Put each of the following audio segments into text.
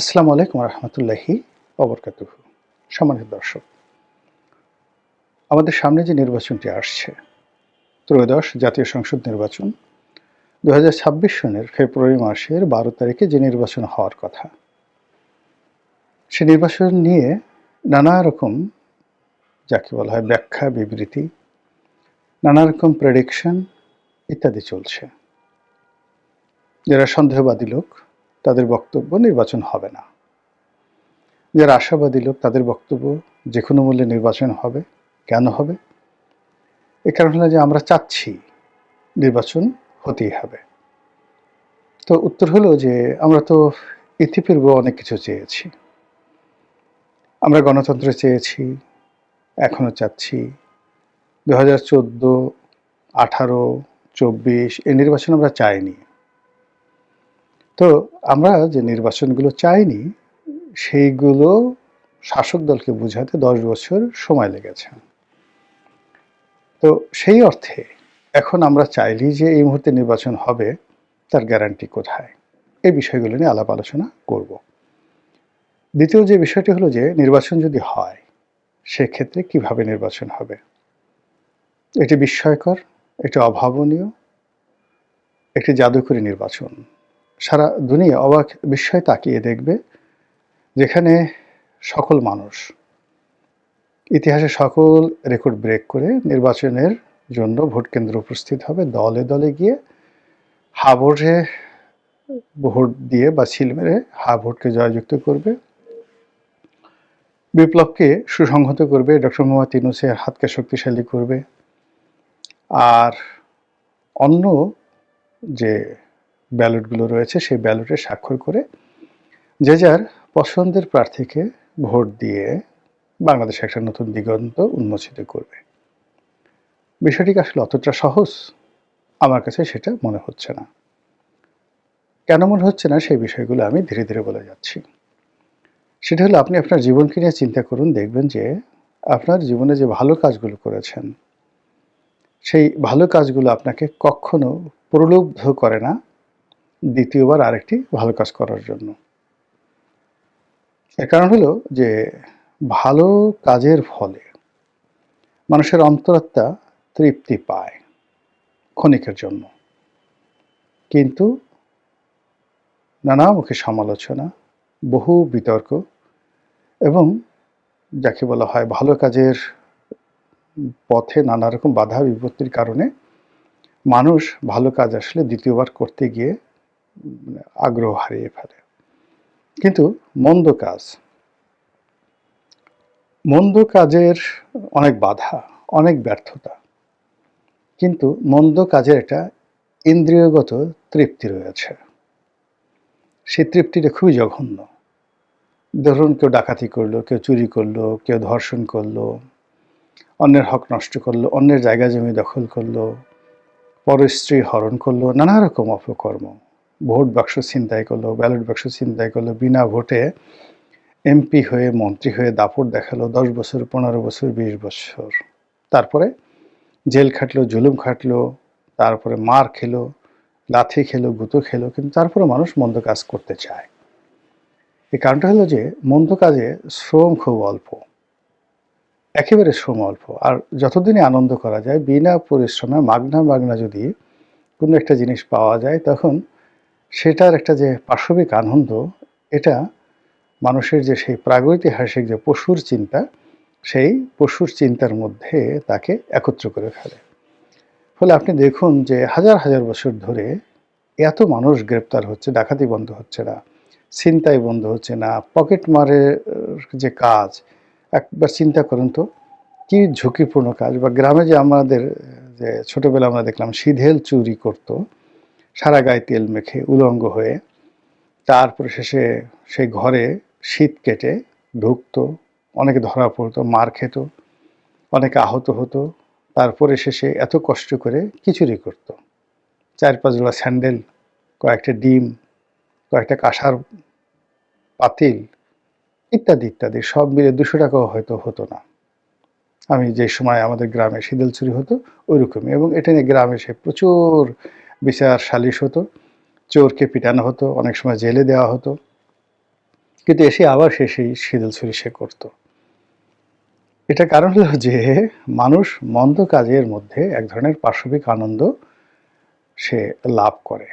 আসসালামু আলাইকুম রহমতুল্লাহি ওবরকাতুহু। সম্মানিত দর্শক, আমাদের সামনে যে নির্বাচনটি আসছে, ত্রয়োদশ জাতীয় সংসদ নির্বাচন ২০২৬ সনের ফেব্রুয়ারি মাসের ১২ তারিখে যে নির্বাচন হওয়ার কথা, সে নির্বাচন নিয়ে নানা রকম যাকে বলা হয় ব্যাখ্যা, বিবৃতি, নানা রকম প্রেডিকশন ইত্যাদি চলছে। যারা সন্দেহবাদী লোক, তাদের বক্তব্য নির্বাচন হবে না। যারা আশাবাদী লোক, তাদের বক্তব্য যে কোনো মূল্যে নির্বাচন হবে। কেন হবে? এ কারণ হলো যে আমরা চাচ্ছি নির্বাচন হতেই হবে। তো উত্তর হলো যে আমরা তো ইতিপূর্বে অনেক কিছু চেয়েছি। আমরা গণতন্ত্র চেয়েছি, এখনো চাচ্ছি। ২০১৪, ১৮, ২৪ এই নির্বাচন আমরা চাইনি। তো আমরা যে নির্বাচনগুলো চাইনি, সেইগুলো শাসক দলকে বুঝাতে ১০ বছর সময় লেগেছে। তো সেই অর্থে এখন আমরা চাইলেই যে এই মুহূর্তে নির্বাচন হবে, তার গ্যারান্টি কোথায়? এই বিষয়গুলো নিয়ে আলাপ আলোচনা করব। দ্বিতীয় যে বিষয়টি হলো যে নির্বাচন যদি হয়, সেক্ষেত্রে কিভাবে নির্বাচন হবে? এটি বিস্ময়কর, এটি অভাবনীয়, একটি জাদুকরী নির্বাচন। সারা দুনিয়া অবাক বিস্ময়ে তাকিয়ে দেখবে, যেখানে সকল মানুষ ইতিহাসে সকল রেকর্ড ব্রেক করে নির্বাচনের জন্য ভোট কেন্দ্রে উপস্থিত হবে, দলে দলে গিয়ে হা ভোটে ভোট দিয়ে বা সিল মেরে হা ভোটকে জয়যুক্ত করবে, বিপ্লবকে সুসংহত করবে, ডক্টর মোহাম্মদ ইউনূসের হাতকে শক্তিশালী করবে। আর অন্য যে ব্যালটগুলো রয়েছে, সেই ব্যালটে স্বাক্ষর করে যে যার পছন্দের প্রার্থীকে ভোট দিয়ে বাংলাদেশে একটা নতুন দিগন্ত উন্মোচিত করবে। বিষয়টি আসলে অতটা সহজ আমার কাছে সেটা মনে হচ্ছে না। কেন মনে হচ্ছে না, সেই বিষয়গুলো আমি ধীরে ধীরে বলে যাচ্ছি। সেটা হলো, আপনি আপনার জীবনকে নিয়ে চিন্তা করুন, দেখবেন যে আপনার জীবনে যে ভালো কাজগুলো করেছেন, সেই ভালো কাজগুলো আপনাকে কখনো প্রলুব্ধ করে না দ্বিতীয়বার আরেকটি ভালো কাজ করার জন্য। এর কারণ হলো যে ভালো কাজের ফলে মানুষের অন্তরাত্মা তৃপ্তি পায় ক্ষণিকের জন্য, কিন্তু নানামুখী সমালোচনা, বহু বিতর্ক এবং যাকে বলা হয় ভালো কাজের পথে নানা রকম বাধা বিপত্তির কারণে মানুষ ভালো কাজ আসলে দ্বিতীয়বার করতে গিয়ে আগ্রহ হারিয়ে ফেলে। কিন্তু মন্দ কাজের অনেক বাধা, অনেক ব্যর্থতা, কিন্তু মন্দ কাজের একটা ইন্দ্রিয়গত তৃপ্তি রয়েছে। সেই তৃপ্তিটা খুবই জঘন্য। ধরুন, কেউ ডাকাতি করলো, কেউ চুরি করলো, কেউ ধর্ষণ করলো, অন্যের হক নষ্ট করলো, অন্যের জায়গা জমি দখল করলো, পরস্ত্রী হরণ করলো, নানা রকম অপকর্ম, ভোট বাক্স ছিনতাই করলো, ব্যালট বাক্স ছিনতাই করলো, বিনা ভোটে এমপি হয়ে মন্ত্রী হয়ে দাপট দেখালো ১০ বছর, ১৫ বছর, ২০ বছর, তারপরে জেল খাটলো, জুলুম খাটলো, তারপরে মার খেলো, লাথি খেলো, গুঁতো খেলো, কিন্তু তারপরে মানুষ মন্দ কাজ করতে চায়। এই কারণটা হলো যে মন্দ কাজে শ্রম খুব অল্প, একেবারে শ্রম অল্প। আর যতদিনই আনন্দ করা যায় বিনা পরিশ্রমে মাগনা যদি কোনো একটা জিনিস পাওয়া যায়, তখন সেটার একটা যে পাশবিক আনন্দ, এটা মানুষের যে সেই প্রাগৈতিহাসিক যে পশুর চিন্তা, সেই পশুর চিন্তার মধ্যে তাকে একত্র করে ফেলে। ফলে আপনি দেখুন যে হাজার হাজার বছর ধরে এত মানুষ গ্রেপ্তার হচ্ছে, ডাকাতি বন্ধ হচ্ছে না, ছিনতাই বন্ধ হচ্ছে না, পকেট মারের যে কাজ, একবার চিন্তা করুন তো কি ঝুঁকিপূর্ণ কাজ। বা গ্রামে যে আমাদের যে ছোটবেলা আমরা দেখলাম সিধেল চুরি করত, সারা গায়ে তেল মেখে উলঙ্গ হয়ে, তারপরে শেষে সেই ঘরে শীত কেটে ঢুকতো, অনেকে ধরা পড়তো, মার খেত, অনেকে আহত হতো, তারপরে শেষে এত কষ্ট করে কি চুরি করত? ৪-৫ জোড়া স্যান্ডেল, কয়েকটা ডিম, কয়েকটা কাঁসার পাতিল ইত্যাদি ইত্যাদি, সব মিলে ২০০ টাকাও হয়তো হতো না। আমি যে সময় আমাদের গ্রামে শীতল চুরি হতো ওইরকমই, এবং এটা নিয়ে গ্রামে সে প্রচুর বিচার সালিশ হতো, চোরকে পিটানো হতো, অনেক সময় জেলে দেওয়া হতো। কিন্তু এসে আবার সেই সিঁদুল ছুরি সে করত। এটার কারণ হলো যে মানুষ মন্দ কাজের মধ্যে এক ধরনের পাশবিক আনন্দ সে লাভ করে।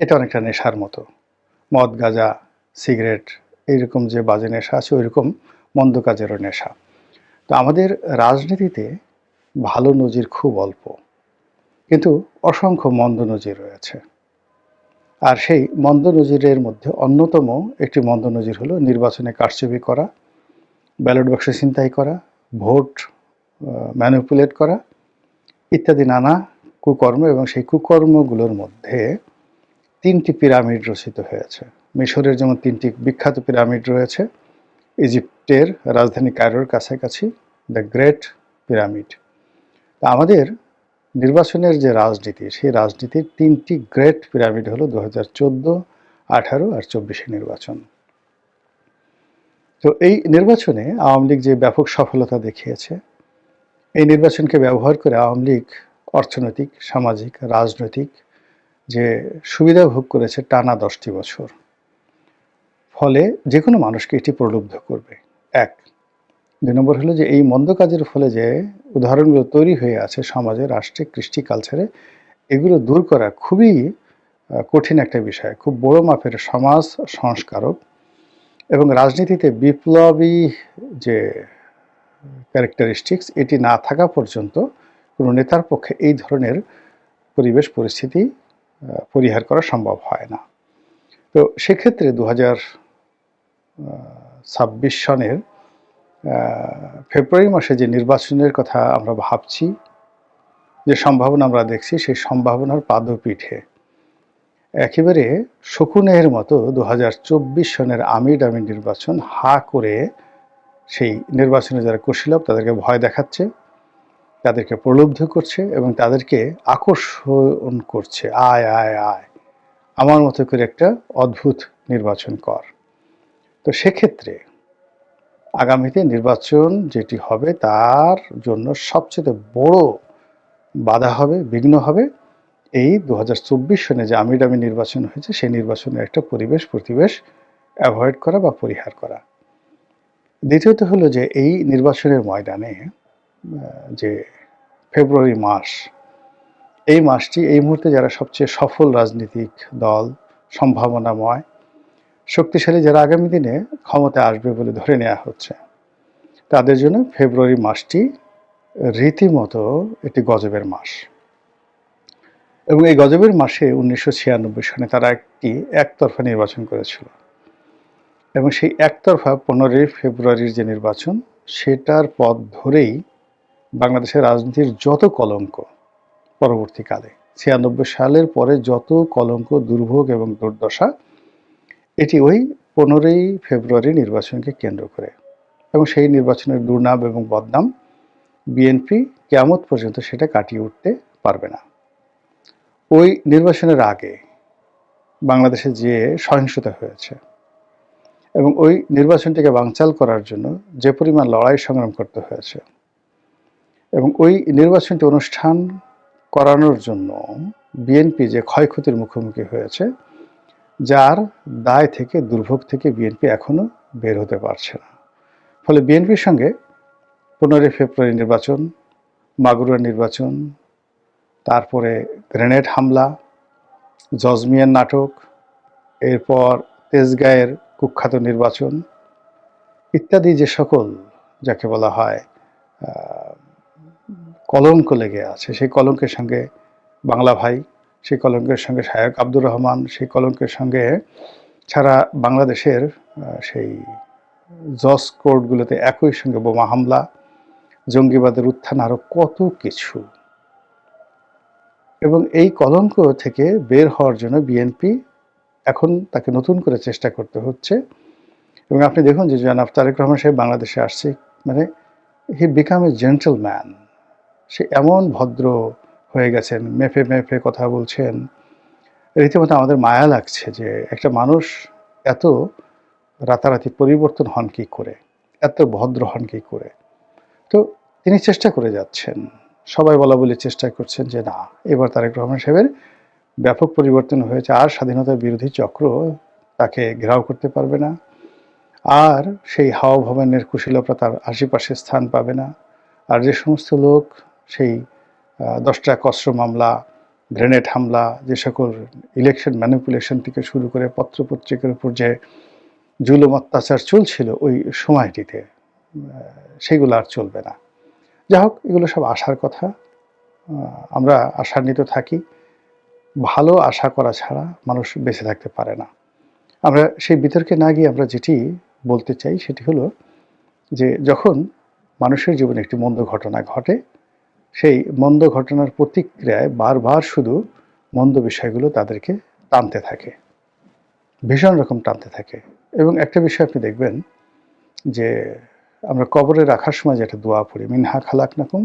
এটা অনেকটা নেশার মতো। মদ, গাঁজা, সিগারেট এইরকম যে বাজে নেশা আছে ওইরকম মন্দ কাজেরও নেশা। তো আমাদের রাজনীতিতে ভালো নজির খুব অল্প, কিন্তু অসংখ্য মন্দ নজির রয়েছে। আর সেই মন্দ নজিরের মধ্যে অন্যতম একটি মন্দ নজির হলো নির্বাচনে কারচুপি করা, ব্যালট বাক্স ছিনতাই করা, ভোট ম্যানিপুলেট করা ইত্যাদি নানা কুকর্ম। এবং সেই কুকর্মগুলোর মধ্যে 3টি পিরামিড রচিত হয়েছে। মিশরের যেমন 3টি বিখ্যাত পিরামিড রয়েছে, ইজিপ্টের রাজধানী কায়রোর কাছাকাছি দ্য গ্রেট পিরামিড। আমাদের নির্বাচনের যে রাজনীতি, সেই রাজনীতির 3টি গ্রেট পিরামিড হলো 2014, 18 আর 24 নির্বাচন। তো এই নির্বাচনে আওয়ামী লীগ যে ব্যাপক সফলতা দেখিয়েছে, এই নির্বাচনকে ব্যবহার করে আওয়ামী লীগ অর্থনৈতিক, সামাজিক, রাজনৈতিক যে সুবিধা ভোগ করেছে টানা 10টি বছর। ফলে যে কোনো মানুষকে এটি প্রলুব্ধ করবে। 1। 2 নম্বর হলো যে এই মন্দ কাজের ফলে যে উদাহরণগুলো তৈরি হয়ে আছে সমাজে, রাষ্ট্রে, কৃষ্টি, কালচারে, এগুলো দূর করা খুবই কঠিন একটা বিষয়, খুব বড় মাপের সমাজ সংস্কারক এবং রাজনীতিতে বিপ্লবী যে ক্যারেক্টারিস্টিক্স এটি না থাকা পর্যন্ত কোনো নেতার পক্ষে এই ধরনের পরিবেশ পরিস্থিতি পরিহার করা সম্ভব হয় না। তো সেক্ষেত্রে 2026 সনের ফেব্রুয়ারি মাসে যে নির্বাচনের কথা আমরা ভাবছি, যে সম্ভাবনা আমরা দেখছি, সেই সম্ভাবনার পাদপীঠে একেবারে শকুনের মতো 2024 সনের আমিডামি নির্বাচন হা করে সেই নির্বাচনে যারা কুশীলব তাদেরকে ভয় দেখাচ্ছে, তাদেরকে প্রলুব্ধ করছে এবং তাদেরকে আকর্ষণ করছে, আয় আয় আয় আমার মতো করে একটা অদ্ভুত নির্বাচন কর। তো সেক্ষেত্রে আগামীতে নির্বাচন যেটি হবে তার জন্য সবচেয়ে বড় বাধা হবে, বিঘ্ন হবে এই 2024 সনে যে আমিডামি নির্বাচন হয়েছে সেই নির্বাচনের একটা প্রতিবেশ অ্যাভয়েড করা বা পরিহার করা। দ্বিতীয়ত হলো যে এই নির্বাচনের ময়দানে যে ফেব্রুয়ারি মাস, এই মাসটি এই মুহূর্তে যারা সবচেয়ে সফল রাজনৈতিক দল, সম্ভাবনাময়, শক্তিশালী, যারা আগামী দিনে ক্ষমতায় আসবে বলে ধরে নেওয়া হচ্ছে, তাদের জন্য ফেব্রুয়ারি মাসটি রীতিমতো একটি গজবের মাস। এবং এই গজবের মাসে 1996 সনে তারা একতরফা নির্বাচন করেছিল এবং সেই একতরফা 15 ফেব্রুয়ারির যে নির্বাচন, সেটার পথ ধরেই বাংলাদেশের রাজনীতির যত কলঙ্ক পরবর্তীকালে 96 সালের পরে যত কলঙ্ক, দুর্ভোগ এবং দুর্দশা, এটি ওই 15 ফেব্রুয়ারি নির্বাচনকে কেন্দ্র করে। এবং সেই নির্বাচনের দুর্নাম এবং বদনাম বিএনপি কিয়ামত পর্যন্ত সেটা কাটিয়ে উঠতে পারবে না। ওই নির্বাচনের আগে বাংলাদেশে যে সহিংসতা হয়েছে এবং ওই নির্বাচনটিকে বানচাল করার জন্য যে পরিমাণ লড়াই সংগ্রাম করতে হয়েছে এবং ওই নির্বাচনটি অনুষ্ঠান করানোর জন্য বিএনপি যে ক্ষয়ক্ষতির মুখোমুখি হয়েছে, যার দায় থেকে, দুর্ভোগ থেকে বিএনপি এখনো বের হতে পারছে না। ফলে বিএনপির সঙ্গে 15 ফেব্রুয়ারি নির্বাচন, মাগুরা নির্বাচন, তারপরে গ্রেনেড হামলা, জজমিয়ার নাটক, এরপর তেজগাঁয়ের কুখ্যাত নির্বাচন ইত্যাদি যে সকল যাকে বলা হয় কলঙ্ক লেগে আছে, সেই কলঙ্কের সঙ্গে বাংলা ভাই, সেই কলঙ্কের সঙ্গে শায়ক আব্দুর রহমান, সেই কলঙ্কের সঙ্গে ছাড়া বাংলাদেশের সেই জজ কোর্টগুলোতে একই সঙ্গে বোমা হামলা, জঙ্গিবাদের উত্থান, আরও কত কিছু। এবং এই কলঙ্ক থেকে বের হওয়ার জন্য বিএনপি এখন তাকে নতুন করে চেষ্টা করতে হচ্ছে। এবং আপনি দেখুন যে জনাব তারেক রহমান সাহেব বাংলাদেশে আসছে, মানে হি বিকাম এ জেন্টলম্যান। সে এমন ভদ্র হয়ে গেছেন, মেপে মেপে কথা বলছেন, রীতিমতো আমাদের মায়া লাগছে যে একটা মানুষ এত রাতারাতি পরিবর্তন হন কী করে, এত ভদ্র হন কী করে। তো তিনি চেষ্টা করে যাচ্ছেন, সবাই বলা বলি চেষ্টা করছেন যে না, এবার তারেক রহমান সাহেবের ব্যাপক পরিবর্তন হয়েছে, আর স্বাধীনতা বিরোধী চক্র তাকে ঘেরাও করতে পারবে না, আর সেই হাওয়া ভবনের কুশীলতা তার আশেপাশে স্থান পাবে না। আর যে সমস্ত লোক সেই 10টা কসরো মামলা, গ্রেনেড হামলা, যে সকল ইলেকশন ম্যানিপুলেশন থেকে শুরু করে পত্রপত্রিকার উপর যে জুলুম অত্যাচার চলছিল ওই সময়টিতে, সেগুলো আর চলবে না। যাই হোক, এগুলো সব আশার কথা। আমরা আশান্বিত থাকি। ভালো আশা করা ছাড়া মানুষ বেঁচে থাকতে পারে না। আমরা সেই বিতর্কে না গিয়ে আমরা যেটি বলতে চাই সেটি হলো যে যখন মানুষের জীবনে একটি মন্দ ঘটনা ঘটে, সেই মন্দ ঘটনার প্রতিক্রিয়ায় বারবার শুধু মন্দ বিষয়গুলো তাদেরকে টানতে থাকে, ভীষণ রকম টানতে থাকে। এবং একটা বিষয় আপনি দেখবেন যে আমরা কবরে রাখার সময় যেটা দোয়া পড়ি, মিনহা খালাকনাকুম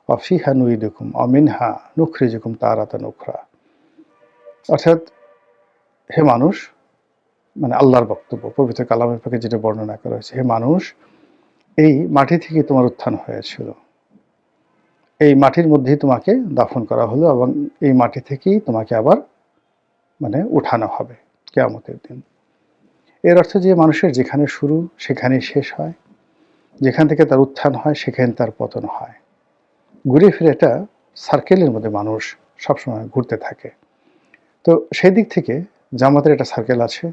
ওয়া ফিহা নুইদুকুম ওয়া মিনহা নুখরিজুকুম তারাতান উখরা। অর্থাৎ হে মানুষ, মানে আল্লাহর বক্তব্য পবিত্র কালামের পাকে যেটা বর্ণনা করা হয়েছে, হে মানুষ, এই মাটি থেকে তোমার উত্থান হয়েছিল, এই মাটির মধ্যেই তোমাকে দাফন করা হলো এবং এই মাটি থেকেই তোমাকে আবার মানে উঠানো হবে কিয়ামতের দিন। এর অর্থ যে মানুষের যেখানে শুরু সেখানেই শেষ হয়, যেখান থেকে তার উত্থান হয় সেখানে তার পতন হয়। ঘুরে ফিরে একটা সার্কেলের মধ্যে মানুষ সবসময় ঘুরতে থাকে। তো সেই দিক থেকে জামাতের একটা সার্কেল আছে,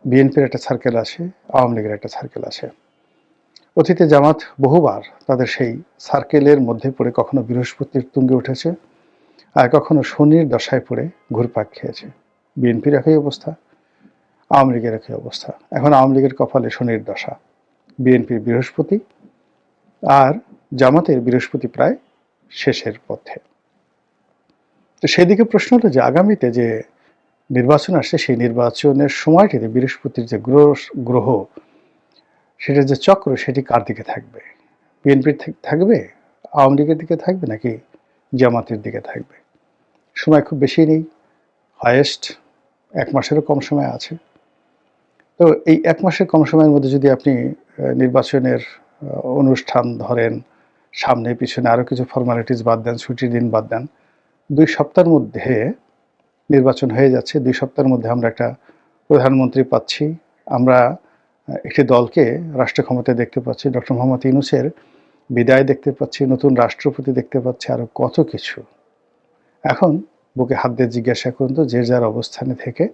বিএনপির একটা সার্কেল আছে, আওয়ামী লীগের একটা সার্কেল আছে। অতীতে জামাত বহুবার তাদের সেই সার্কেলের মধ্যে পড়ে কখনো বৃহস্পতির তুঙ্গে উঠেছে, আর কখনো শনির দশায় পড়ে ঘুরপাক খেয়েছে। বিএনপির একই অবস্থা, আওয়ামী লীগের একই অবস্থা। এখন আওয়ামী লীগের কপালে শনির দশা, বিএনপির বৃহস্পতি, আর জামাতের বৃহস্পতি প্রায় শেষের পথে। তো সেদিকে প্রশ্ন হলো যে আগামীতে যে নির্বাচন আসছে সেই নির্বাচনের সময়টিতে বৃহস্পতির যে গ্রহ সেটার যে চক্র সেটি কার দিকে থাকবে? বিএনপির থাকবে, আওয়ামী লীগের দিকে থাকবে, নাকি জামাতের দিকে থাকবে? সময় খুব বেশি নেই, হায়েস্ট 1 মাসেরও কম সময় আছে। তো এই 1 মাসের কম সময়ের মধ্যে যদি আপনি নির্বাচনের অনুষ্ঠান ধরেন, সামনে পিছনে আরও কিছু ফর্মালিটিস বাদ দেন, ছুটির দিন বাদ দেন, 2 সপ্তাহের মধ্যে নির্বাচন হয়ে যাচ্ছে। 2 সপ্তাহের মধ্যে আমরা একটা প্রধানমন্ত্রী পাচ্ছি, আমরা একটি দলকে রাষ্ট্র ক্ষমতায় দেখতে পাচ্ছি, ডক্টর মোহাম্মদ ইউনূসের বিদায় দেখতে পাচ্ছি, নতুন রাষ্ট্রপতি দেখতে পাচ্ছি, আরও কত কিছু। এখন বুকে হাত দিয়ে জিজ্ঞাসা করুন তো যে যার অবস্থানে থেকে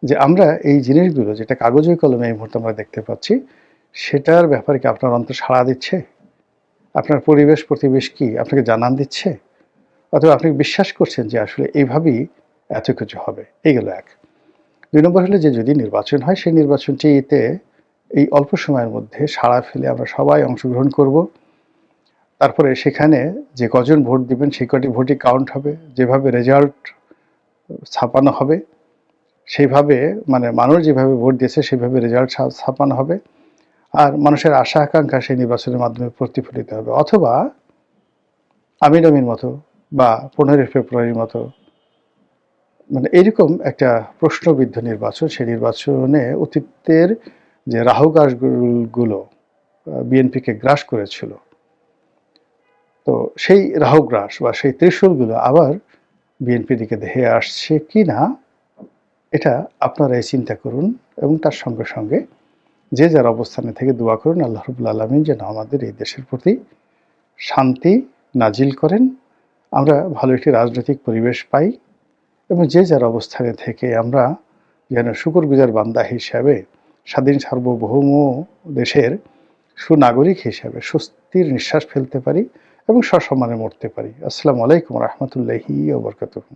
যে আমরা এই জিনিসগুলো যেটা কাগজে কলমে এই মুহূর্তে আমরা দেখতে পাচ্ছি সেটার ব্যাপারে কি আপনার অন্তর সাড়া দিচ্ছে? আপনার পরিবেশ প্রতিবেশ কি আপনাকে জানান দিচ্ছে? অথবা আপনি বিশ্বাস করছেন যে আসলে এইভাবেই এত কিছু হবে? এই গেল এক। 2 নম্বর হলো যে যদি নির্বাচন হয় সেই নির্বাচনটিতে এই অল্প সময়ের মধ্যে সাড়া ফেলে আমরা সবাই অংশগ্রহণ করব। তারপরে সেখানে যে কজন ভোট দিবেন সেই কটি ভোটই কাউন্ট হবে, যেভাবে রেজাল্ট ছাপানো হবে সেইভাবে, মানে মানুষ যেভাবে ভোট দিয়েছে সেভাবে রেজাল্ট ছাপানো হবে, আর মানুষের আশা আকাঙ্ক্ষা সেই নির্বাচনের মাধ্যমে প্রতিফলিত হবে। অথবা আমির আমির মতো বা 15 ফেব্রুয়ারির মতো মানে এরকম একটা প্রশ্নবিদ্ধ নির্বাচন, সেই নির্বাচনে অতীতের যে রাহুগ্রাসগুলো বিএনপিকে গ্রাস করেছিল, তো সেই রাহুগ্রাস বা সেই ত্রিশূলগুলো আবার বিএনপির দিকে ধেয়ে আসছে কি না এটা আপনারাই চিন্তা করুন, এবং তার সঙ্গে সঙ্গে যে যার অবস্থানে থেকে দোয়া করুন আল্লাহ রাব্বুল আলামিন যেন আমাদের এই দেশের প্রতি শান্তি নাজিল করেন, আমরা ভালো একটি রাজনৈতিক পরিবেশ পাই, এবং যে যার অবস্থানে থেকে আমরা যেন শুকরগুজার বান্দা হিসাবে স্বাধীন সার্বভৌম দেশের সুনাগরিক হিসাবে স্বস্তির নিঃশ্বাস ফেলতে পারি এবং সসম্মানে মরতে পারি। আসসালামু আলাইকুম রহমতুল্লাহি ওয়া বারাকাতুহু।